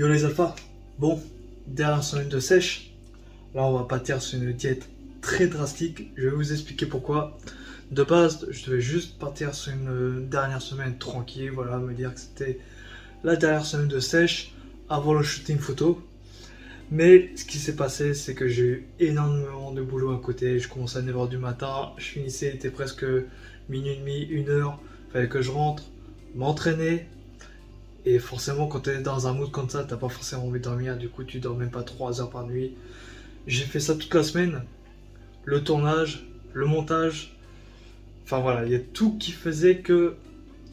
Yo les alphas, bon, dernière semaine de sèche, là on va partir sur une diète très drastique, je vais vous expliquer pourquoi. De base, je devais juste partir sur une dernière semaine tranquille, voilà, me dire que c'était la dernière semaine de sèche avant le shooting photo. Mais ce qui s'est passé, c'est que j'ai eu énormément de boulot à côté, je commençais à 9h du matin, je finissais, il était presque minuit et demi, 1h, fallait que je rentre, m'entraîner. Et forcément, quand tu es dans un mood comme ça, t'as pas forcément envie de dormir. Du coup, tu dors même pas 3 heures par nuit. J'ai fait ça toute la semaine. Le tournage, le montage. Enfin voilà, il y a tout qui faisait que,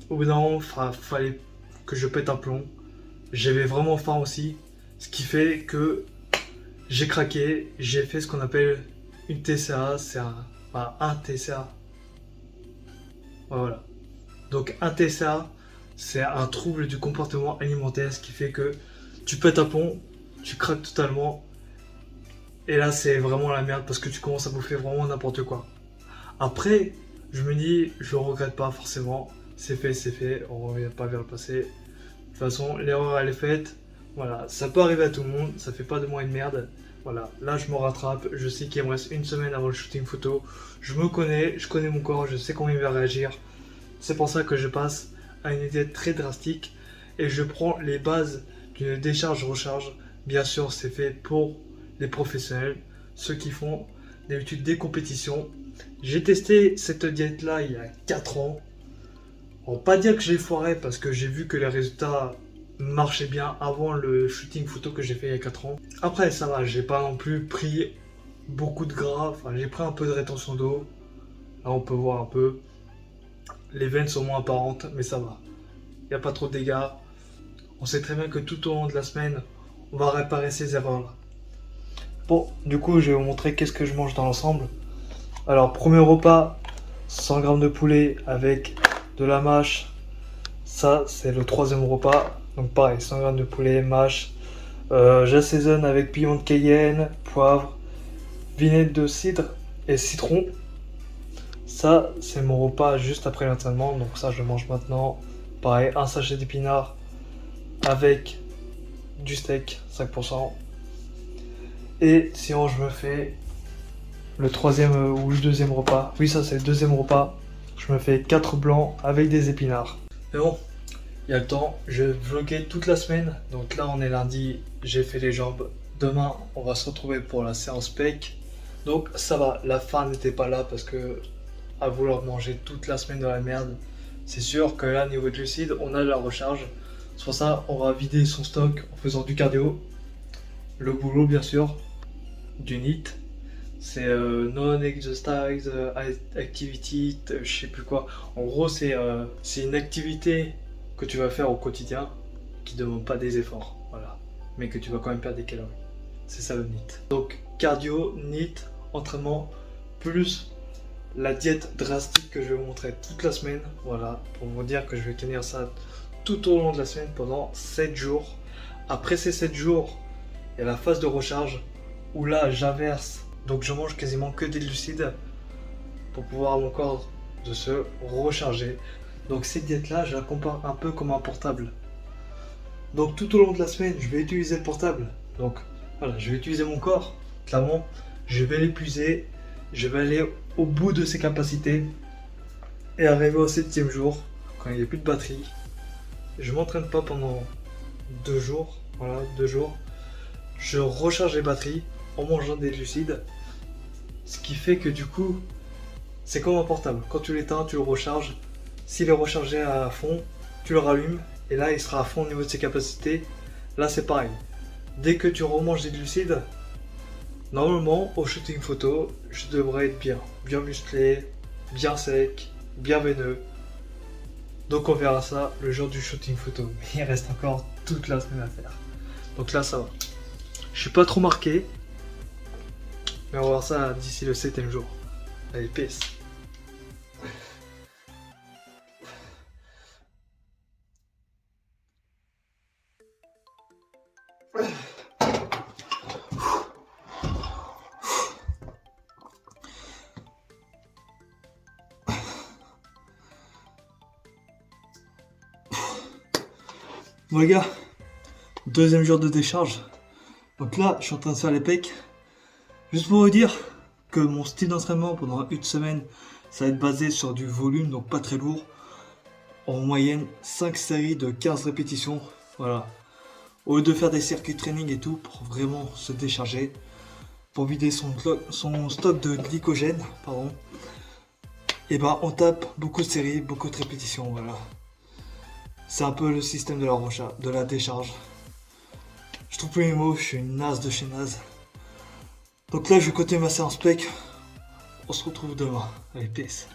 au bout d'un moment, fallait que je pète un plomb. J'avais vraiment faim aussi. Ce qui fait que j'ai craqué. J'ai fait ce qu'on appelle une TCA. C'est un TCA. Ouais, voilà. Donc un TCA, c'est un trouble du comportement alimentaire, ce qui fait que tu pètes un plomb, tu craques totalement, et là c'est vraiment la merde parce que tu commences à bouffer vraiment n'importe quoi. Après, je me dis, je regrette pas forcément, c'est fait, on revient pas vers le passé. De toute façon, l'erreur elle est faite, voilà, ça peut arriver à tout le monde, ça fait pas de moi une merde. Voilà, là je me rattrape, je sais qu'il me reste une semaine avant le shooting photo, je me connais, je connais mon corps, je sais comment il va réagir. C'est pour ça que je passe à une diète très drastique et je prends les bases d'une décharge-recharge. Bien sûr, c'est fait pour les professionnels, ceux qui font d'habitude des compétitions. J'ai testé cette diète-là il y a 4 ans. On va pas dire que j'ai foiré parce que j'ai vu que les résultats marchaient bien avant le shooting photo que j'ai fait il y a 4 ans. Après, ça va, j'ai pas non plus pris beaucoup de gras. Enfin, j'ai pris un peu de rétention d'eau. Là, on peut voir un peu. Les veines sont moins apparentes, mais ça va. Il n'y a pas trop de dégâts. On sait très bien que tout au long de la semaine, on va réparer ces erreurs-là. Bon, du coup, je vais vous montrer qu'est-ce que je mange dans l'ensemble. Alors, premier repas, 100 grammes de poulet avec de la mâche. Ça, c'est le troisième repas. Donc pareil, 100 grammes de poulet, mâche. J'assaisonne avec piment de Cayenne, poivre, vinaigre de cidre et citron. Ça, c'est mon repas juste après l'entraînement. Donc ça, je le mange maintenant. Pareil, un sachet d'épinards avec du steak, 5%. Et sinon, je me fais le troisième ou le deuxième repas. Oui, ça, c'est le deuxième repas. Je me fais 4 blancs avec des épinards. Mais bon, il y a le temps. Je vais vlogger toute la semaine. Donc là, on est lundi. J'ai fait les jambes. Demain, on va se retrouver pour la séance pec. Donc ça va. La faim n'était pas là parce que à vouloir manger toute la semaine dans la merde, c'est sûr que là, niveau de glucides, on a de la recharge. C'est pour ça on va vider son stock en faisant du cardio. Le boulot, bien sûr. Du NEAT. C'est Non-Exercise Activity, je sais plus quoi. En gros, c'est une activité que tu vas faire au quotidien qui ne demande pas des efforts. Voilà. Mais que tu vas quand même perdre des calories. C'est ça le NEAT. Donc, cardio, NEAT, entraînement, plus la diète drastique que je vais vous montrer toute la semaine. Voilà. Pour vous dire que je vais tenir ça tout au long de la semaine pendant 7 jours. Après ces 7 jours, il y a la phase de recharge où là j'inverse, donc je mange quasiment que des glucides pour pouvoir mon corps de se recharger. Donc cette diète là, je la compare un peu comme un portable. Donc tout au long de la semaine, je vais utiliser le portable. Donc voilà, je vais utiliser mon corps, clairement, je vais l'épuiser, je vais aller au bout de ses capacités et arriver au 7e jour, quand il n'y a plus de batterie. Je m'entraîne pas pendant 2 jours, voilà, 2 jours. Je recharge les batteries en mangeant des glucides. Ce qui fait que du coup, c'est comme un portable. Quand tu l'éteins, tu le recharges. S'il est rechargé à fond, tu le rallumes. Et là, il sera à fond au niveau de ses capacités. Là, c'est pareil. Dès que tu remanges des glucides, normalement, au shooting photo, je devrais être bien. Bien musclé, bien sec, bien veineux. Donc on verra ça le jour du shooting photo. Mais il reste encore toute la semaine à faire. Donc là, ça va. Je suis pas trop marqué. Mais on va voir ça d'ici le 7e jour. Allez, peace. Bon les gars, Deuxième jour de décharge. Donc là, je suis en train de faire les pecs. Juste pour vous dire que mon style d'entraînement pendant une semaine, ça va être basé sur du volume, donc pas très lourd. En moyenne, 5 séries de 15 répétitions. Voilà. Au lieu de faire des circuits training et tout, pour vraiment se décharger, pour vider son stock de glycogène, pardon. Et ben on tape beaucoup de séries, beaucoup de répétitions, voilà. C'est un peu le système de la décharge. Je trouve plus les mots, je suis une naze de chez naze. Donc là je vais continuer ma séance pec. On se retrouve demain. Allez, peace.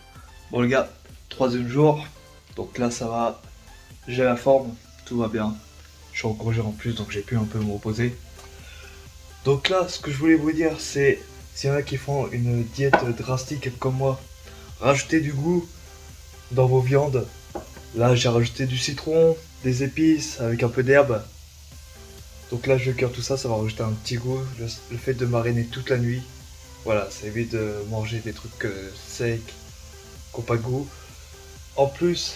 Bon les gars, troisième jour. Donc là ça va. J'ai la forme, tout va bien. Je suis en congé en plus donc j'ai pu un peu me reposer. Donc là ce que je voulais vous dire c'est, s'il y en a qui font une diète drastique comme moi, rajoutez du goût dans vos viandes. Là j'ai rajouté du citron, des épices avec un peu d'herbe. Donc là je cuire tout ça, ça va rajouter un petit goût. Le fait de mariner toute la nuit, voilà, ça évite de manger des trucs secs, qui n'ont pas de goût. En plus,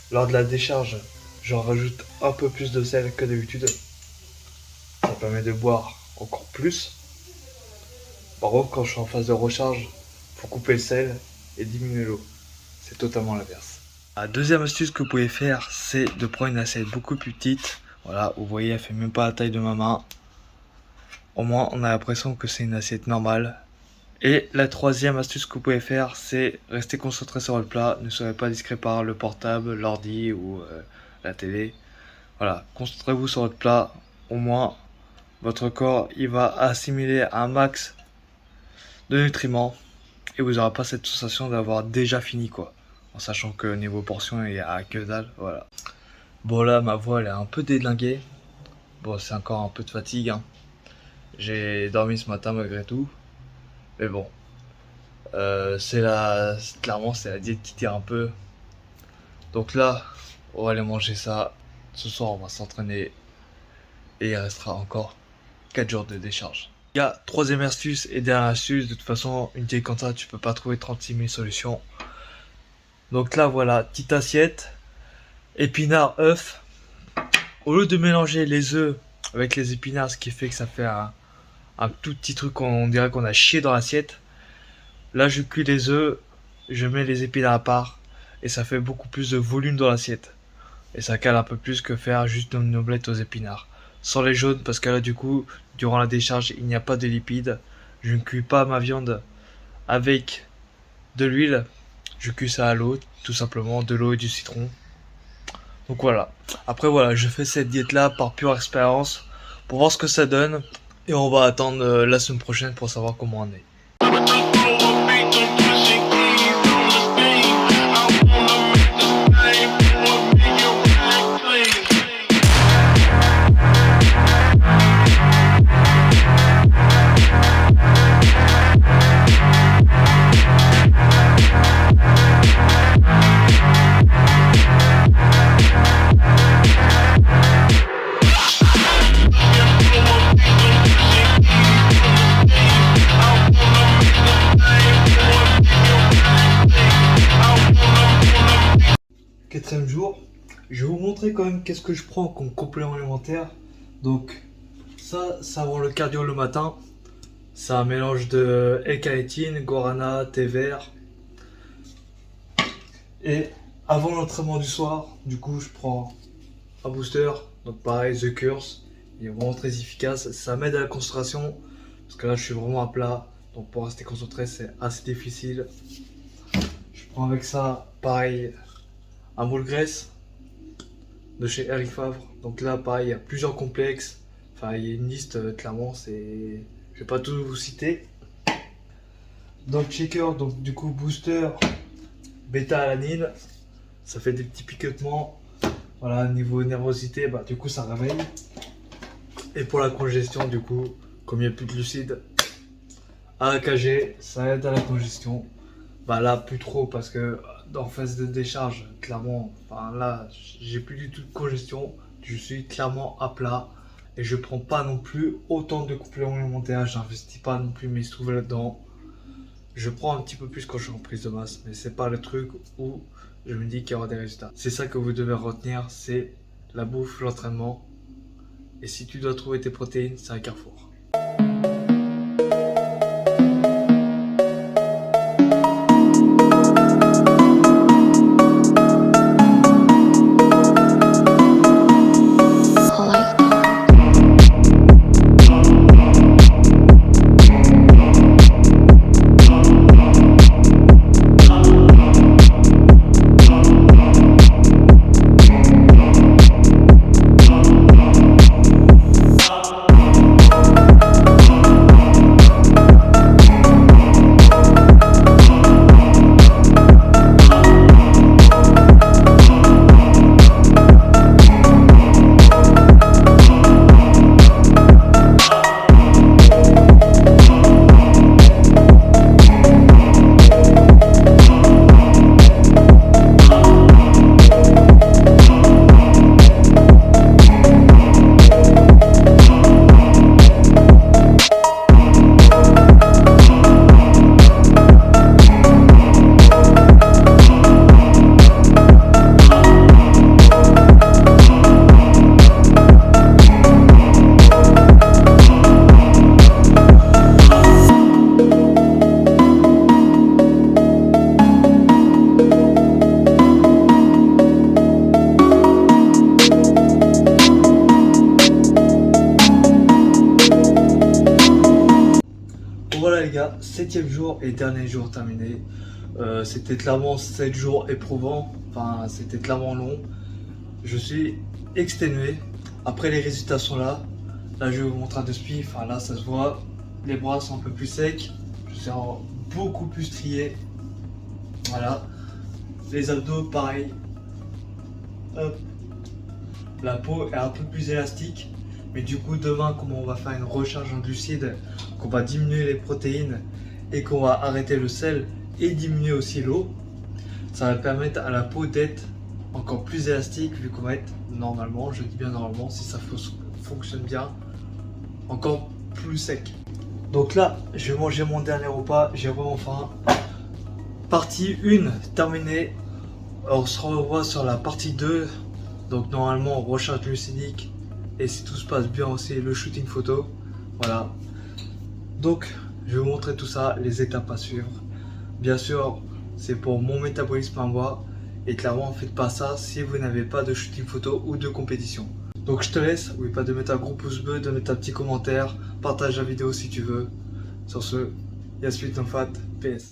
lors de la décharge, j'en rajoute un peu plus de sel que d'habitude. Ça permet de boire encore plus. Par contre, quand je suis en phase de recharge, faut couper le sel et diminuer l'eau. C'est totalement l'inverse. La deuxième astuce que vous pouvez faire, c'est de prendre une assiette beaucoup plus petite. Voilà, vous voyez, elle fait même pas la taille de ma main. Au moins, on a l'impression que c'est une assiette normale. Et la troisième astuce que vous pouvez faire, c'est rester concentré sur le plat. Ne soyez pas distrait par le portable, l'ordi ou la télé. Voilà, concentrez-vous sur votre plat. Au moins, votre corps, il va assimiler un max de nutriments. Et vous n'aurez pas cette sensation d'avoir déjà fini, quoi. En sachant que niveau portion, il y a que dalle, voilà. Bon là, ma voix, elle est un peu délinguée. Bon, c'est encore un peu de fatigue, hein. J'ai dormi ce matin malgré tout. Mais bon, clairement, c'est la diète qui tire un peu. Donc là, on va aller manger ça. Ce soir, on va s'entraîner. Et il restera encore 4 jours de décharge. Il y a troisième astuce et dernière astuce. De toute façon, une diète comme ça, tu peux pas trouver 36 000 solutions. Donc là, voilà, petite assiette. Épinards, œufs. Au lieu de mélanger les œufs avec les épinards, ce qui fait que ça fait un tout petit truc, on dirait qu'on a chié dans l'assiette. Là, je cuis les œufs, je mets les épinards à part et ça fait beaucoup plus de volume dans l'assiette. Et ça cale un peu plus que faire juste une omelette aux épinards. Sans les jaunes, parce que là, du coup, durant la décharge, il n'y a pas de lipides. Je ne cuis pas ma viande avec de l'huile. Je cuis ça à l'eau, tout simplement, de l'eau et du citron. Donc voilà. Après, voilà, je fais cette diète-là par pure expérience pour voir ce que ça donne. Et on va attendre la semaine prochaine pour savoir comment on est. Quatrième jour, je vais vous montrer quand même qu'est-ce que je prends comme complément alimentaire. Donc ça avant le cardio le matin. C'est un mélange de L-carnitine, guarana, thé vert. Et avant l'entraînement du soir, du coup je prends un booster. Donc pareil, The Curse. Il est vraiment très efficace. Ça m'aide à la concentration. Parce que là je suis vraiment à plat. Donc pour rester concentré c'est assez difficile. Je prends avec ça pareil un moule graisse de chez Eric Favre. Donc là pareil il y a plusieurs complexes. Enfin il y a une liste clairement, c'est... Je vais pas tout vous citer. Donc shaker, donc du coup booster bêta-alanine. Ça fait des petits picotements. Voilà, niveau nervosité, bah du coup ça réveille. Et pour la congestion du coup, comme il n'y a plus de glucides, AKG, ça aide à la congestion. Bah là plus trop parce que en phase de décharge, clairement, enfin là j'ai plus du tout de congestion, je suis clairement à plat et je prends pas non plus autant de compléments alimentaires, j'investis pas non plus mes sous là-dedans. Je prends un petit peu plus quand je suis en prise de masse, mais c'est pas le truc où je me dis qu'il y aura des résultats. C'est ça que vous devez retenir, c'est la bouffe, l'entraînement Et si tu dois trouver tes protéines, c'est un carrefour. Voilà les gars, 7e jour et dernier jour terminé. C'était clairement 7 jours éprouvants, enfin c'était clairement long. Je suis exténué. Après les résultats sont là. Là je vais vous montrer un de spi, enfin là ça se voit. Les bras sont un peu plus secs. Je suis beaucoup plus strié. Voilà. Les abdos pareil. Hop. La peau est un peu plus élastique. Mais du coup demain, comme on va faire une recharge en glucides, qu'on va diminuer les protéines et qu'on va arrêter le sel et diminuer aussi l'eau, ça va permettre à la peau d'être encore plus élastique vu qu'on va être normalement, je dis bien normalement, si ça fonctionne bien, encore plus sec. Donc là, je vais manger mon dernier repas, j'ai vraiment faim. Partie 1 terminée, on se revoit sur la partie 2, donc normalement recharge glucidique. Et si tout se passe bien aussi, le shooting photo. Voilà. Donc, je vais vous montrer tout ça, les étapes à suivre. Bien sûr, c'est pour mon métabolisme à moi. Et clairement, faites pas ça si vous n'avez pas de shooting photo ou de compétition. Donc, je te laisse. N'oublie pas de mettre un gros pouce bleu, de mettre un petit commentaire. Partage la vidéo si tu veux. Sur ce, Yasmin Fat, PS.